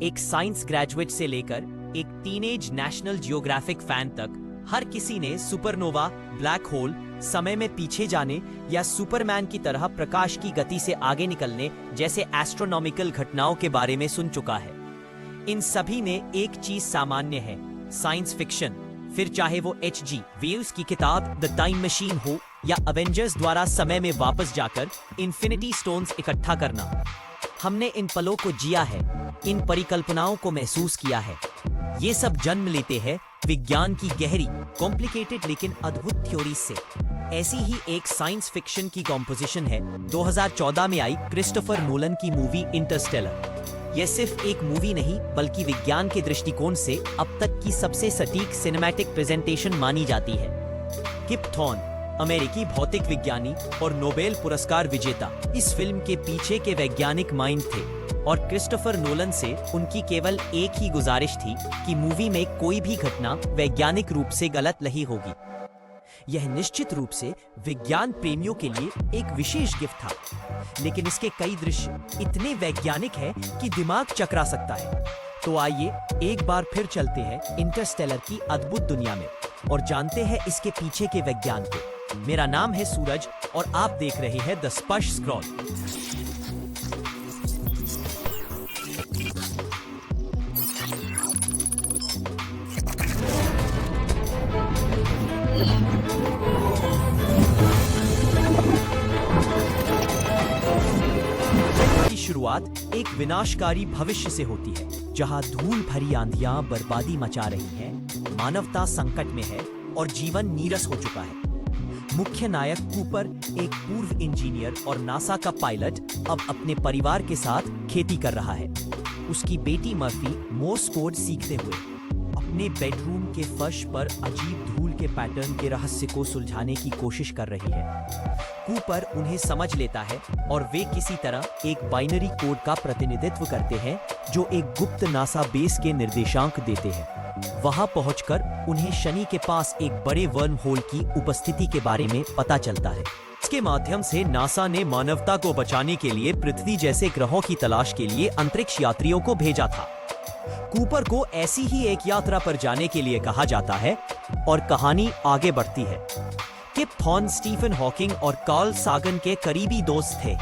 एक science graduate से लेकर एक टीनेज नेशनल जियोग्राफिक फैन तक हर किसी ने सुपरनोवा, ब्लैक होल, समय में पीछे जाने या सुपरमैन की तरह प्रकाश की गति से आगे निकलने जैसे एस्ट्रोनॉमिकल घटनाओं के बारे में सुन चुका है। इन सभी में एक चीज सामान्य है, साइंस फिक्शन। फिर चाहे वो H.G. वेल्स की किताब द टाइम मशीन हो या अवेंजर्स द्वारा समय में वापस जाकर इन्फिनिटी स्टोन्स इकट्ठा करना। हमने इन पलों को जिया है, इन परिकल्पनाओं को महसूस किया है। ये सब जन्म लेते हैं विज्ञान की गहरी, कॉम्प्लिकेटेड लेकिन अद्भुत थ्योरी से। ऐसी ही एक साइंस फिक्शन की कॉम्पोजिशन है 2014 में आई क्रिस्टोफर नोलन की मूवी इंटरस्टेलर। यह सिर्फ एक मूवी नहीं बल्कि विज्ञान के दृष्टिकोण से अब तक की सबसे सटीक सिनेमैटिक प्रेजेंटेशन मानी जाती है। किप थॉर्न, अमेरिकी भौतिक विज्ञानी और नोबेल पुरस्कार विजेता, इस फिल्म के पीछे के वैज्ञानिक माइंड थे और क्रिस्टोफर नोलन से उनकी केवल एक ही गुजारिश थी कि मूवी में कोई भी घटना वैज्ञानिक रूप से गलत नहीं होगी। यह निश्चित रूप से विज्ञान प्रेमियों के लिए एक विशेष गिफ्ट था, लेकिन इसके कई दृश्य इतने वैज्ञानिक हैं कि दिमाग चकरा सकता है। तो आइए एक बार फिर चलते हैं इंटरस्टेलर की अद्भुत दुनिया में और जानते हैं इसके पीछे के विज्ञान को। मेरा नाम है सूरज और आप देख रहे हैं द स्पर्श स्क्रॉल। की शुरुआत एक विनाशकारी भविष्य से होती है, जहां धूल भरी आंधियां बर्बादी मचा रही हैं, मानवता संकट में है और जीवन नीरस हो चुका है। मुख्य नायक कूपर, एक पूर्व इंजीनियर और नासा का पायलट, अब अपने परिवार के साथ खेती कर रहा है। उसकी बेटी मर्फी मोर्स कोड सीखते हुए अपने बेडरूम के फर्श पर अजीब धूल के पैटर्न के रहस्य को सुलझाने की कोशिश कर रही है। कूपर उन्हें समझ लेता है और वे किसी तरह एक बाइनरी कोड का प्रतिनिधित्व करते हैं जो एक गुप्त नासा बेस के निर्देशांक देते हैं। वहां पहुंचकर उन्हें शनि के पास एक बड़े वर्म होल की उपस्थिति के बारे में पता चलता है। इसके माध्यम से नासा ने मानवता को बचाने के लिए पृथ्वी जैसे ग्रहों की तलाश के लिए अंतरिक्ष यात्रियों को भेजा था। कूपर को ऐसी ही एक यात्रा पर जाने के लिए कहा जाता है और कहानी आगे बढ़ती है। किप थॉर्न स्टीफन हॉकिंग और कार्ल सागन के करीबी दोस्त थे।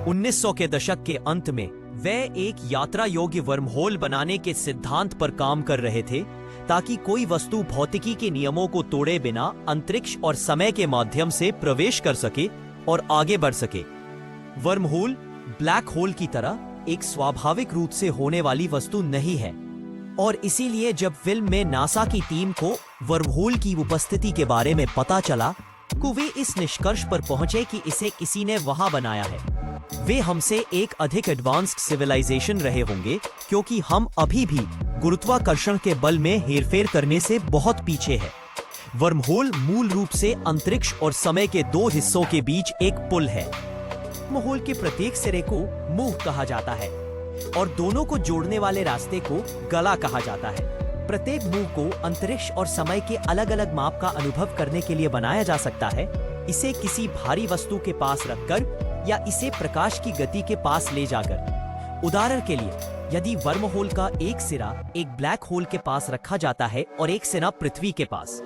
1900 के दशक के अंत में वे एक यात्रा योग्य वर्महोल बनाने के सिद्धांत पर काम कर रहे थे ताकि कोई वस्तु भौतिकी के नियमों को तोड़े बिना अंतरिक्ष और समय के माध्यम से प्रवेश कर सके और आगे बढ़ सके। वर्महोल ब्लैक होल की तरह एक स्वाभाविक रूप से होने वाली वस्तु नहीं है और इसीलिए जब फिल्म में नासा की टीम को वर्महोल की उपस्थिति के बारे में पता चला तो वे इस निष्कर्ष पर पहुंचे कि इसे किसी ने वहां बनाया है। वे हमसे एक अधिक एडवांस्ड सिविलाइजेशन रहे होंगे क्योंकि हम अभी भी गुरुत्वाकर्षण के बल में हेरफेर करने से बहुत पीछे है। वर्महोल मूल रूप से अंतरिक्ष और समय के दो हिस्सों के बीच एक पुल है। वर्महोल के प्रत्येक सिरे को मुंह कहा जाता है और दोनों को जोड़ने वाले रास्ते को गला कहा जाता है। प्रत्येक मुंह को अंतरिक्ष और समय के अलग अलग माप का अनुभव करने के लिए बनाया जा सकता है। इसे किसी भारी वस्तु के पास रखकर या इसे प्रकाश की गति के पास ले जाकर। उदाहरण के लिए, यदि वर्महोल का एक सिरा एक ब्लैक होल के पास रखा जाता है और एक सिरा पृथ्वी के पास,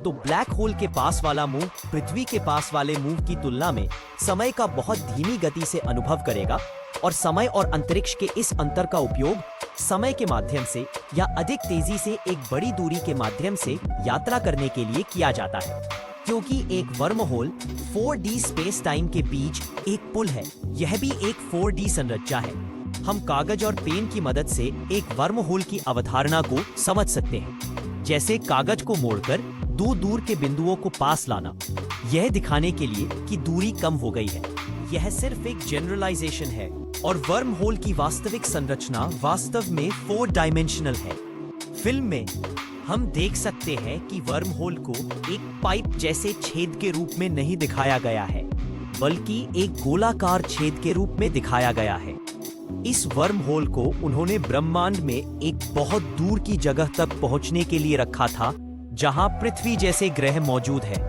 तो ब्लैक होल के पास वाला मुंह पृथ्वी के पास वाले मुंह की तुलना में समय का बहुत धीमी गति से अनुभव करेगा और समय और अंतरिक्ष के इस अंतर का उपयोग समय के माध्यम से या अधिक तेजी से एक बड़ी दूरी के माध्यम से यात्रा करने के लिए किया जाता है। क्योंकि एक वर्महोल 4D स्पेस टाइम के बीच एक पुल है, यह भी एक 4D संरचना है। हम कागज और पेन की मदद से एक वर्महोल की अवधारणा को समझ सकते हैं, जैसे कागज को मोड़कर दो दूर के बिंदुओं को पास लाना, यह दिखाने के लिए कि दूरी कम हो गई है। यह सिर्फ एक जनरलाइजेशन है और वर्महोल की वास्तविक संरचना वास्तव में 4 डायमेंशनल है। फिल्म में हम देख सकते हैं कि वर्महोल को एक पाइप जैसे छेद के रूप में नहीं दिखाया गया है, बल्कि एक गोलाकार छेद के रूप में दिखाया गया है। इस वर्महोल को उन्होंने ब्रह्मांड में एक बहुत दूर की जगह तक पहुंचने के लिए रखा था, जहां पृथ्वी जैसे ग्रह मौजूद है।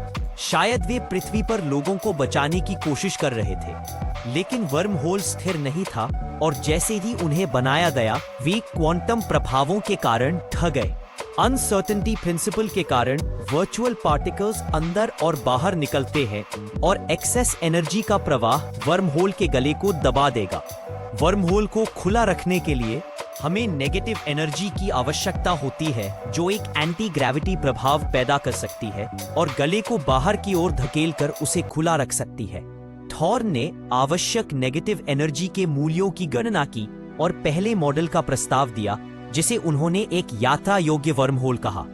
शायद वे पृथ्वी पर लोगों को बचाने की कोशिश कर रहे थे, लेकिन वर्म होल स्थिर नहीं था और जैसे ही उन्हें बनाया गया वे क्वांटम प्रभावों के कारण ढह गए। अनसर्टेनिटी प्रिंसिपल के कारण वर्चुअल पार्टिकल्स अंदर और बाहर निकलते हैं और एक्सेस एनर्जी का प्रवाह वर्म होल के गले को दबा देगा। वर्म होल को खुला रखने के लिए हमें नेगेटिव एनर्जी की आवश्यकता होती है जो एक एंटी ग्रेविटी प्रभाव पैदा कर सकती है और गले को बाहर की ओर धकेलकर उसे खुला रख सकती है। थॉर ने आवश्यक नेगेटिव एनर्जी के मूल्यों की गणना की और पहले मॉडल का प्रस्ताव दिया जिसे उन्होंने एक यात्रा योग्य वर्म होल कहा।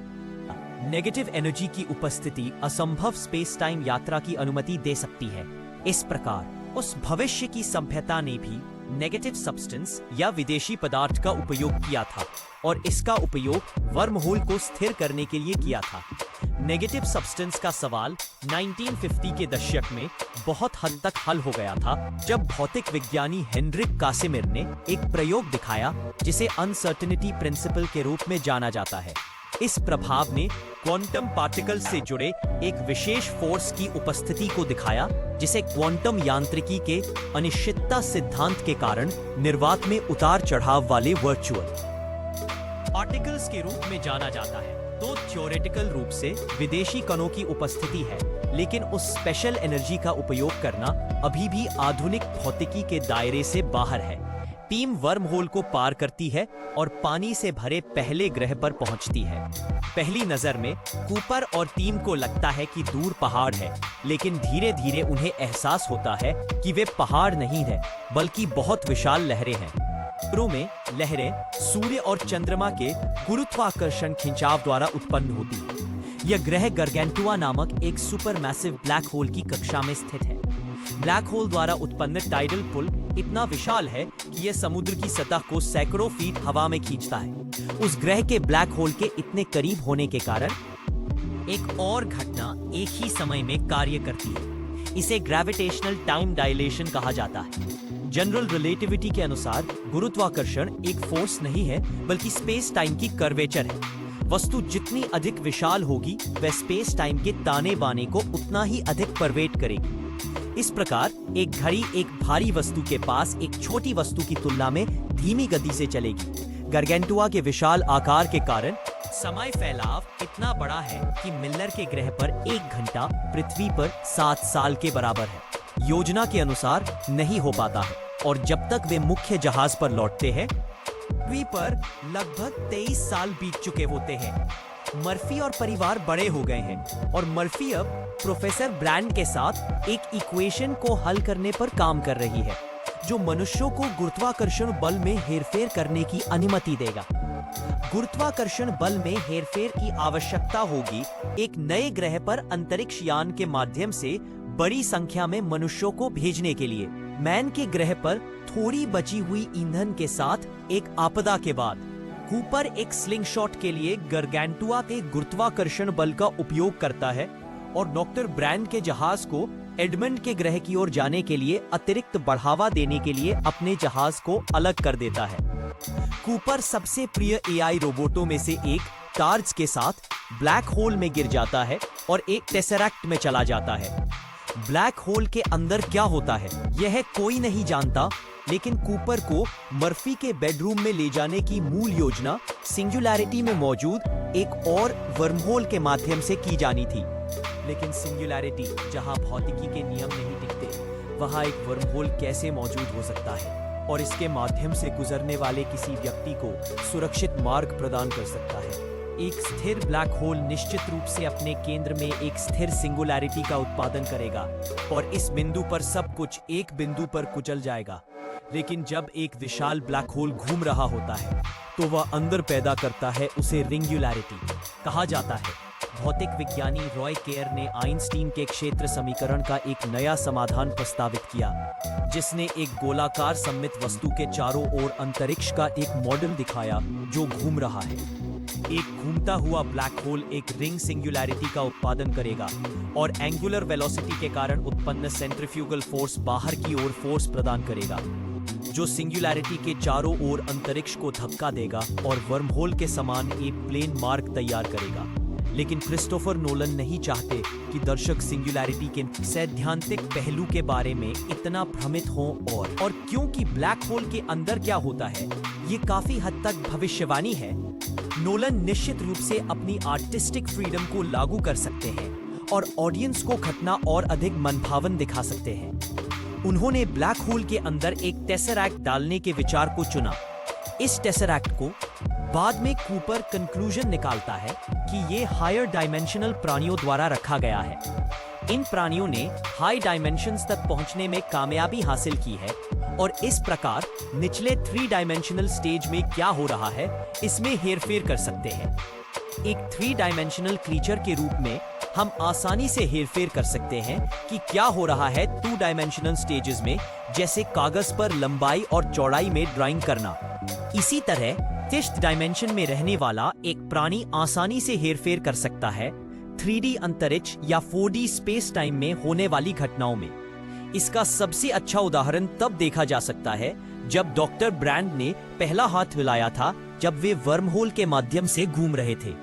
नेगेटिव एनर्जी की उपस्थिति असंभव स्पेस टाइम यात्रा की अनुमति दे सकती है। इस प्रकार उस भविष्य की सभ्यता ने भी नेगेटिव सब्सटेंस या विदेशी पदार्थ का उपयोग किया था और इसका उपयोग वर्म होल को स्थिर करने के लिए किया था। नेगेटिव सब्सटेंस का सवाल 1950 के दशक में बहुत हद तक हल हो गया था जब भौतिक विज्ञानी हेनरिक कासिमिर ने एक प्रयोग दिखाया जिसे अनसर्टेनिटी प्रिंसिपल के रूप में जाना जाता है। इस प्रभाव ने क्वांटम पार्टिकल से जुड़े एक विशेष फोर्स की उपस्थिति को दिखाया जिसे क्वांटम यांत्रिकी के अनिश्चितता सिद्धांत के कारण निर्वात में उतार चढ़ाव वाले वर्चुअल पार्टिकल्स के रूप में जाना जाता है। तो थ्योरेटिकल रूप से विदेशी कणों की उपस्थिति है, लेकिन उस स्पेशल एनर्जी का उपयोग करना अभी भी आधुनिक भौतिकी के दायरे से बाहर है। टीम वर्म होल को पार करती है और पानी से भरे पहले ग्रह पर पहुंचती है। पहली नजर में कूपर और टीम को लगता है कि दूर पहाड़ है, लेकिन धीरे धीरे उन्हें एहसास होता है कि वे पहाड़ नहीं है बल्कि बहुत विशाल लहरें हैं। शुरू में लहरें सूर्य और चंद्रमा के गुरुत्वाकर्षण खिंचाव द्वारा उत्पन्न होती है। यह ग्रह गारगेंटुआ नामक एक सुपरमैसिव ब्लैक होल की कक्षा में स्थित है। ब्लैक होल द्वारा उत्पन्न टाइडल पुल इतना विशाल है कि यह समुद्र की सतह को सैकड़ों फीट हवा में खींचता है। उस ग्रह के ब्लैक होल के इतने करीब होने के कारण एक और घटना एक ही समय में कार्य करती है। इसे ग्रेविटेशनल टाइम डायलेशन कहा जाता है। जनरल रिलेटिविटी के अनुसार गुरुत्वाकर्षण एक फोर्स नहीं है बल्कि स्पेस टाइम की कर्वेचर है। वस्तु जितनी अधिक विशाल होगी वह स्पेस टाइम के ताने बाने को उतना ही अधिक परवेट करेगी। इस प्रकार एक घड़ी एक भारी वस्तु के पास एक छोटी वस्तु की तुलना में धीमी गति से चलेगी। गारगेंटुआ के विशाल आकार के कारण समय फैलाव इतना बड़ा है कि मिलर के ग्रह पर 1 घंटा पृथ्वी पर 7 साल के बराबर है। योजना के अनुसार नहीं हो पाता है और जब तक वे मुख्य जहाज पर लौटते हैं पृथ्वी पर लगभग 23 साल बीत चुके होते हैं। मर्फी और परिवार बड़े हो गए हैं और मर्फी अब प्रोफेसर ब्रैंड के साथ एक इक्वेशन को हल करने पर काम कर रही है जो मनुष्यों को गुरुत्वाकर्षण बल में हेरफेर करने की अनुमति देगा। गुरुत्वाकर्षण बल में हेरफेर की आवश्यकता होगी एक नए ग्रह पर अंतरिक्ष यान के माध्यम से बड़ी संख्या में मनुष्यों को भेजने के लिए। मैन के ग्रह पर थोड़ी बची हुई ईंधन के साथ एक आपदा के बाद कूपर एक स्लिंगशॉट के लिए गारगेंटुआ के गुरुत्वाकर्षण बल का उपयोग करता है और डॉक्टर ब्रैंड के जहाज को एडमंड के ग्रह की ओर जाने के लिए अतिरिक्त बढ़ावा देने के लिए अपने जहाज को अलग कर देता है। कूपर सबसे प्रिय एआई रोबोटों में से एक टार्ज के साथ ब्लैक होल में गिर जाता है और एक टेसरैक्ट में चला जाता है। ब्लैक होल के अंदर क्या होता है यह कोई नहीं जानता, लेकिन कूपर को मर्फी के बेडरूम में ले जाने की मूल योजना सिंगुलैरिटी में मौजूद एक और वर्महोल के माध्यम से की जानी थी। लेकिन सिंगुलैरिटी जहां भौतिकी के नियम नहीं टिकते, वहां एक वर्महोल कैसे मौजूद हो सकता है और इसके माध्यम से गुजरने वाले किसी व्यक्ति को सुरक्षित मार्ग प्रदान कर सकता है। एक स्थिर ब्लैक होल निश्चित रूप से अपने केंद्र में एक स्थिर सिंगुलैरिटी का उत्पादन करेगा और इस बिंदु पर सब कुछ एक बिंदु पर कुचल जाएगा। लेकिन जब एक विशाल ब्लैक होल घूम रहा होता है तो वह अंदर पैदा करता है उसे रिंगुलैरिटी कहा जाता है। भौतिक विज्ञानी रॉय केयर ने आइंस्टीन के क्षेत्र समीकरण का एक नया समाधान प्रस्तावित किया, जिसने एक गोलाकार सममित वस्तु के चारों ओर अंतरिक्ष का एक मॉडल दिखाया जो घूम रहा है। एक घूमता हुआ ब्लैक होल एक रिंग सिंगुलैरिटी का उत्पादन करेगा और एंगुलर वेलोसिटी के कारण उत्पन्न सेंट्रीफ्यूगल फोर्स बाहर की ओर फोर्स प्रदान करेगा, जो सिंगुलैरिटी के चारों ओर अंतरिक्ष को धक्का देगा और वर्महोल के समान एक प्लेन मार्ग तैयार करेगा। लेकिन क्रिस्टोफर नोलन नहीं चाहते कि दर्शक सिंगुलैरिटी के सैद्धांतिक पहलू के बारे में इतना भ्रमित हों और क्योंकि ब्लैक होल के अंदर क्या होता है ये काफी हद तक भविष्यवाणी है, नोलन निश्चित रूप से अपनी आर्टिस्टिक फ्रीडम को लागू कर सकते हैं और ऑडियंस को घटना और अधिक मनभावन दिखा सकते हैं। उन्होंने ब्लैक होल के अंदर एक टेसरैक्ट डालने के विचार को चुना। इस टेसरैक्ट को बाद में कूपर कंक्लूजन निकालता है कि ये हायर डायमेंशनल प्राणियों द्वारा रखा गया है। इन प्राणियों ने हाई डायमेंशंस तक पहुंचने में कामयाबी हासिल की है और इस प्रकार निचले 3 डायमेंशनल स्टेज में क्या हो रहा है इसमें हेरफेर कर सकते हैं। एक 3 डायमेंशनल क्रीचर के रूप में हम आसानी से हेरफेर कर सकते हैं कि क्या हो रहा है 2 डायमेंशनल स्टेजेस में, जैसे कागज पर लंबाई और चौड़ाई में ड्राइंग करना। इसी तरह 5th डायमेंशन में रहने वाला एक प्राणी आसानी से हेरफेर कर सकता है 3D अंतरिक्ष या 4D स्पेस टाइम में होने वाली घटनाओं में। इसका सबसे अच्छा उदाहरण तब देखा जा सकता है जब डॉक्टर ब्रैंड ने पहला हाथ मिलाया था जब वे वर्महोल के माध्यम से घूम रहे थे।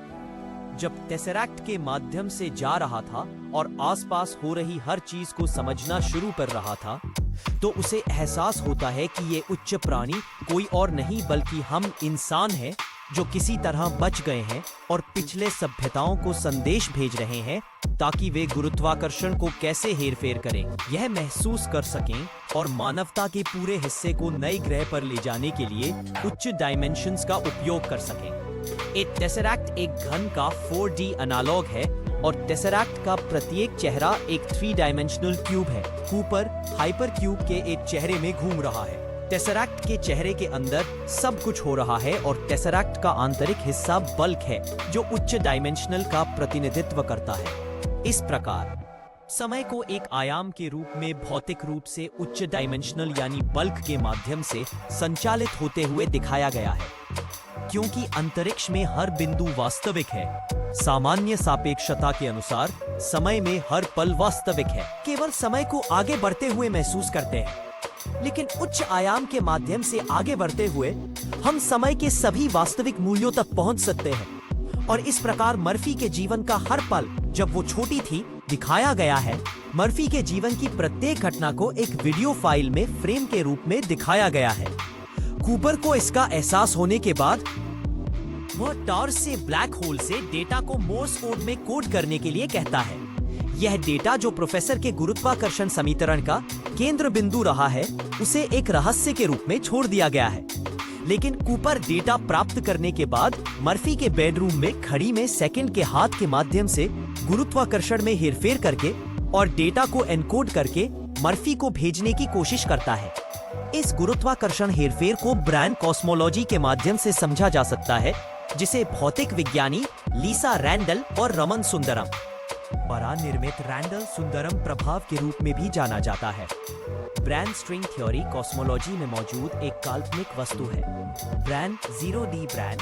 जब टेसरैक्ट के माध्यम से जा रहा था और आसपास हो रही हर चीज को समझना शुरू कर रहा था, तो उसे एहसास होता है कि ये उच्च प्राणी कोई और नहीं बल्कि हम इंसान हैं जो किसी तरह बच गए हैं और पिछले सभ्यताओं को संदेश भेज रहे हैं ताकि वे गुरुत्वाकर्षण को कैसे हेरफेर करें, यह महसूस कर सकें और मानवता के पूरे हिस्से को नए ग्रह पर ले जाने के लिए उच्च डायमेंशंस का उपयोग कर सकें। एक टेसरैक्ट एक घन का 4D एनालॉग है और टेसरैक्ट का प्रत्येक चेहरा एक 3 डायमेंशनल क्यूब है। कूपर हाइपर क्यूब के एक चेहरे में घूम रहा है। टेसरैक्ट के चेहरे के अंदर सब कुछ हो रहा है और टेसरैक्ट का आंतरिक हिस्सा बल्क है जो उच्च डायमेंशनल का प्रतिनिधित्व करता है। इस प्रकार समय को एक आयाम के रूप में भौतिक रूप से उच्च डायमेंशनल यानी बल्क के माध्यम से संचालित होते हुए दिखाया गया है। क्योंकि अंतरिक्ष में हर बिंदु वास्तविक है, सामान्य सापेक्षता के अनुसार समय में हर पल वास्तविक है। केवल समय को आगे बढ़ते हुए महसूस करते हैं, लेकिन उच्च आयाम के माध्यम से आगे बढ़ते हुए हम समय के सभी वास्तविक मूल्यों तक पहुंच सकते हैं। और इस प्रकार मर्फी के जीवन का हर पल जब वो छोटी थी दिखाया गया है। मर्फी के जीवन की प्रत्येक घटना को एक वीडियो फाइल में फ्रेम के रूप में दिखाया गया है। कूपर को इसका एहसास होने के बाद वह टॉर्च से ब्लैक होल से डेटा को मोर्स कोड में कोड करने के लिए कहता है। यह डेटा जो प्रोफेसर के गुरुत्वाकर्षण समीकरण का केंद्र बिंदु रहा है, उसे एक रहस्य के रूप में छोड़ दिया गया है। लेकिन कूपर डेटा प्राप्त करने के बाद मर्फी के बेडरूम में घड़ी में सेकंड के हाथ के माध्यम से गुरुत्वाकर्षण में हेरफेर करके और डेटा को एनकोड करके मर्फी को भेजने की कोशिश करता है। इस गुरुत्वाकर्षण हेरफेर को ब्रैंड कॉस्मोलॉजी के माध्यम से समझा जा सकता है, जिसे भौतिक विज्ञानी लीसा रैंडल और रमन सुंदरम परानिर्मित रैंडल सुंदरम प्रभाव के रूप में भी जाना जाता है। ब्रैंड स्ट्रिंग थ्योरी कॉस्मोलॉजी में मौजूद एक काल्पनिक वस्तु है। Brand 0D brand,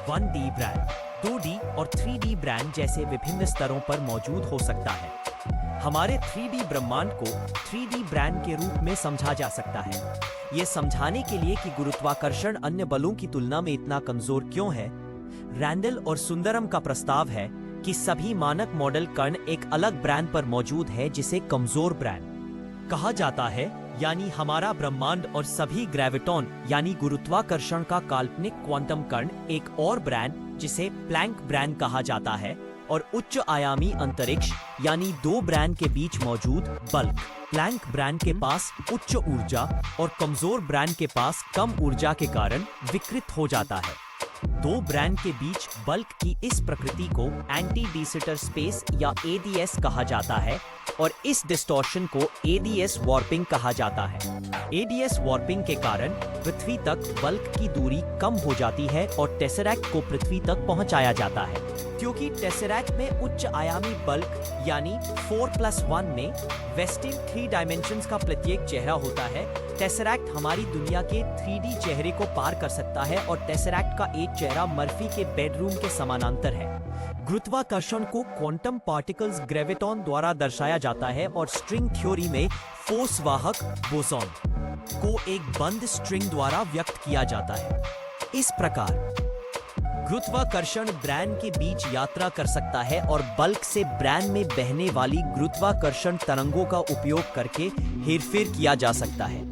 1D brand, 2D और 3D ब्रैंड जैसे विभिन्न स्तरों पर मौजूद हो सकता है। हमारे 3D ब्रह्मांड को 3D ब्रैंड के रूप में समझा जा सकता है। ये समझाने के लिए कि गुरुत्वाकर्षण अन्य बलों की तुलना में इतना कमजोर क्यों है, रैंडल और सुंदरम का प्रस्ताव है कि सभी मानक मॉडल कण एक अलग ब्रैंड पर मौजूद है जिसे कमजोर ब्रैंड कहा जाता है, यानी हमारा ब्रह्मांड और सभी ग्रेविटॉन यानी गुरुत्वाकर्षण का काल्पनिक क्वांटम कण एक और ब्रैंड जिसे प्लैंक ब्रैंड कहा जाता है, और उच्च आयामी अंतरिक्ष यानी 2 ब्रैंड के बीच मौजूद बल्क। प्लैंक ब्रैंड के पास उच्च ऊर्जा और कमजोर ब्रैंड के पास कम ऊर्जा के कारण विकृत हो जाता है। 2 ब्रैंड के बीच बल्क की इस प्रकृति को एंटी डिसिटर स्पेस या ADS कहा जाता है और इस डिस्टॉर्शन को ADS वॉर्पिंग कहा जाता है। ADS वॉर्पिंग के कारण पृथ्वी तक बल्क की दूरी कम हो जाती है और टेसरैक्ट को पृथ्वी तक पहुंचाया जाता है। क्योंकि टेसरैक्ट में उच्च आयामी बल्क यानी 4+1 में वेस्टिंग 3 डायमेंशंस का प्रत्येक चेहरा होता है, टेसरैक्ट हमारी दुनिया के 3D चेहरे को पार कर सकता है और टेसरैक्ट का एक चेहरा मर्फी के बेडरूम के समानांतर है। गुरुत्वाकर्षण को क्वांटम पार्टिकल्स ग्रेविटॉन द्वारा दर्शाया जाता है और स्ट्रिंग थ्योरी में फोर्स वाहक बोसॉन को एक बंद स्ट्रिंग द्वारा व्यक्त किया जाता है। इस प्रकार गुरुत्वाकर्षण ब्रेन के बीच यात्रा कर सकता है और बल्क से ब्रेन में बहने वाली गुरुत्वाकर्षण तरंगों का उपयोग करके हेरफेर किया जा सकता है।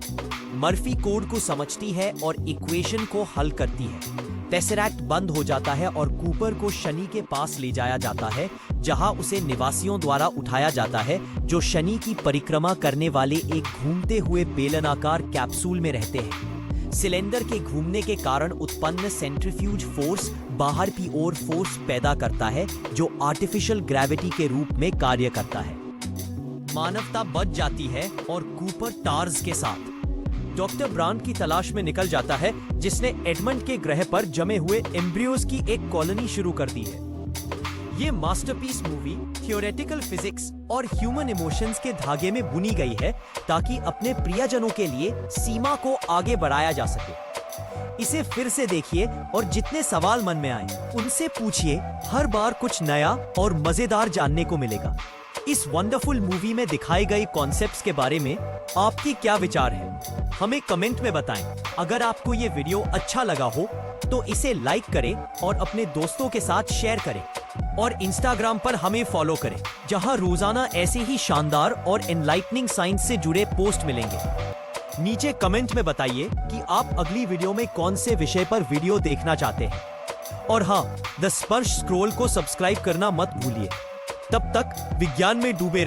मर्फी कोड को समझती है और इक्वेशन को हल करती है। टेसरैक्ट बंद हो जाता है और कूपर को शनि के पास ले जाया जाता है, जहां उसे निवासियों द्वारा उठाया जाता है जो शनि की परिक्रमा करने वाले एक घूमते हुए बेलनाकार कैप्सूल में रहते हैं। सिलेंडर के घूमने के कारण उत्पन्न सेंट्रीफ्यूज फोर्स बाहर की ओर फोर्स पैदा करता है जो आर्टिफिशियल ग्रेविटी के रूप में कार्य करता है। मानवता बच जाती है और कूपर टार्स के साथ डॉक्टर ब्रांड की तलाश में निकल जाता है, जिसने एडमंड के ग्रह पर जमे हुए एम्ब्रियोज की एक कॉलोनी शुरू कर दी है। ये मास्टरपीस मूवी थियोरेटिकल फिजिक्स और ह्यूमन इमोशंस के धागे में बुनी गई है ताकि अपने प्रियजनों के लिए सीमा को आगे बढ़ाया जा सके। इसे फिर से देखिए और जितने सवाल मन में आए उनसे पूछिए। हर बार कुछ नया और मजेदार जानने को मिलेगा। इस वंडरफुल मूवी में दिखाए गए कॉन्सेप्ट्स के बारे में आपकी क्या विचार है, हमें कमेंट में बताएं। अगर आपको ये वीडियो अच्छा लगा हो तो इसे लाइक करें और अपने दोस्तों के साथ शेयर करें और इंस्टाग्राम पर हमें फॉलो करें, जहां रोजाना ऐसे ही शानदार और एनलाइटनिंग साइंस से जुड़े पोस्ट मिलेंगे। नीचे कमेंट में बताइए कि आप अगली वीडियो में कौन से विषय पर वीडियो देखना चाहते हैं। और हाँ, द स्पर्श स्क्रॉल को सब्सक्राइब करना मत भूलिए। तब तक विज्ञान में डूबे रहिए।